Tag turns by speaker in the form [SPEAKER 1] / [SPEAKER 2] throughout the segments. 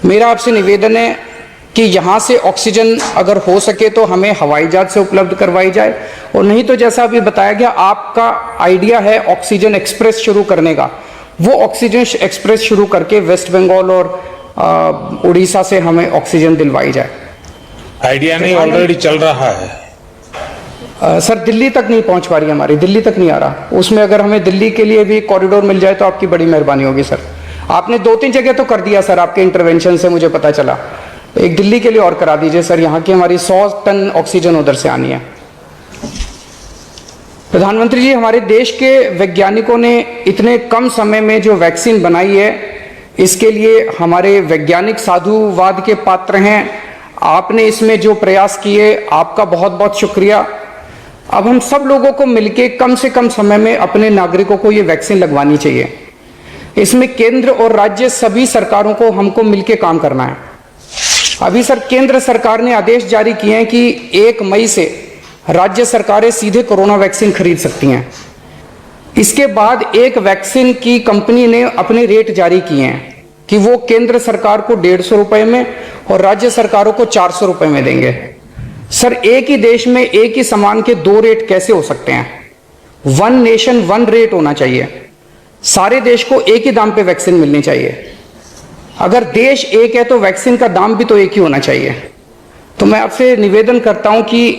[SPEAKER 1] मेरा आपसे निवेदन है कि यहाँ से ऑक्सीजन अगर हो सके तो हमें हवाई जहाज से उपलब्ध करवाई जाए, और नहीं तो जैसा अभी बताया गया आपका आइडिया है ऑक्सीजन एक्सप्रेस शुरू करने का, वो ऑक्सीजन एक्सप्रेस शुरू करके वेस्ट बंगाल और उड़ीसा से हमें ऑक्सीजन दिलवाई जाए।
[SPEAKER 2] आइडिया नहीं, ऑलरेडी चल रहा है।
[SPEAKER 1] सर दिल्ली तक नहीं पहुंच पा रही हमारी, दिल्ली तक नहीं आ रहा। उसमें अगर हमें दिल्ली के लिए भी कॉरिडोर मिल जाए तो आपकी बड़ी मेहरबानी होगी सर। आपने 2-3 जगह तो कर दिया सर, आपके इंटरवेंशन से मुझे पता चला। एक दिल्ली के लिए और करा दीजिए सर, यहाँ की हमारी 100 टन ऑक्सीजन उधर से आनी है। प्रधानमंत्री जी, हमारे देश के वैज्ञानिकों ने इतने कम समय में जो वैक्सीन बनाई है, इसके लिए हमारे वैज्ञानिक साधुवाद के पात्र हैं। आपने इसमें जो प्रयास किए, आपका बहुत बहुत शुक्रिया। अब हम सब लोगों को मिलके कम से कम समय में अपने नागरिकों को ये वैक्सीन लगवानी चाहिए। इसमें केंद्र और राज्य सभी सरकारों को हमको मिलके काम करना है। अभी सर केंद्र सरकार ने आदेश जारी किए हैं कि 1 मई से राज्य सरकारें सीधे कोरोना वैक्सीन खरीद सकती हैं। इसके बाद एक वैक्सीन की कंपनी ने अपने रेट जारी किए हैं कि वो केंद्र सरकार को 150 रुपए में और राज्य सरकारों को 400 रुपए में देंगे। सर एक ही देश में एक ही सामान के 2 रेट कैसे हो सकते हैं? 1 नेशन 1 रेट होना चाहिए। सारे देश को एक ही दाम पे वैक्सीन मिलनी चाहिए। अगर देश एक है तो वैक्सीन का दाम भी तो एक ही होना चाहिए। तो मैं आपसे निवेदन करता हूं कि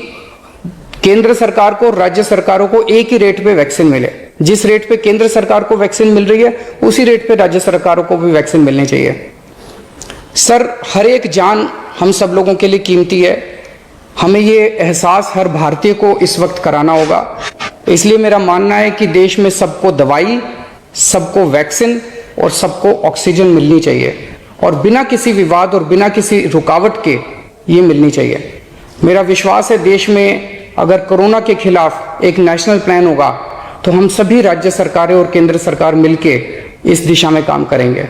[SPEAKER 1] केंद्र सरकार को, राज्य सरकारों को एक ही रेट पे वैक्सीन मिले। जिस रेट पे केंद्र सरकार को वैक्सीन मिल रही है, उसी रेट पे राज्य सरकारों को भी वैक्सीन मिलनी चाहिए। सर हर एक जान हम सब लोगों के लिए कीमती है। हमें ये एहसास हर भारतीय को इस वक्त कराना होगा। इसलिए मेरा मानना है कि देश में सबको दवाई, सबको वैक्सीन और सबको ऑक्सीजन मिलनी चाहिए, और बिना किसी विवाद और बिना किसी रुकावट के ये मिलनी चाहिए। मेरा विश्वास है देश में अगर कोरोना के खिलाफ एक नेशनल प्लान होगा तो हम सभी राज्य सरकारें और केंद्र सरकार मिलके इस दिशा में काम करेंगे।